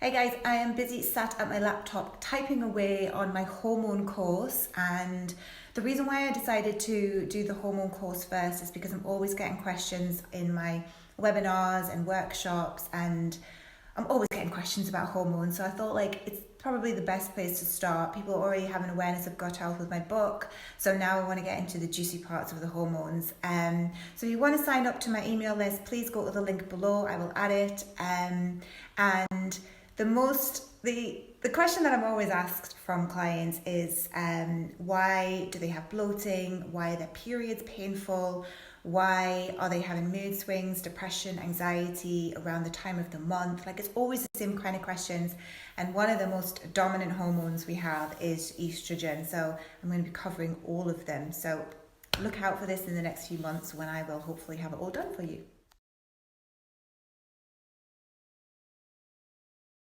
Hey guys, I am busy sat at my laptop typing away on my hormone course, and the reason why I decided to do the hormone course first is because I'm always getting questions in my webinars and workshops, and I'm always getting questions about hormones. So I thought it's probably the best place to start. People already have an awareness of gut health with my book, so now I want to get into the juicy parts of the hormones. So if you want to sign up to my email list, please go to the link below. I will add it. And the question that I'm always asked from clients is why do they have bloating? Why are their periods painful? Why are they having mood swings, depression, anxiety around the time of the month? It's always the same kind of questions. And one of the most dominant hormones we have is estrogen. So I'm going to be covering all of them. So look out for this in the next few months when I will hopefully have it all done for you.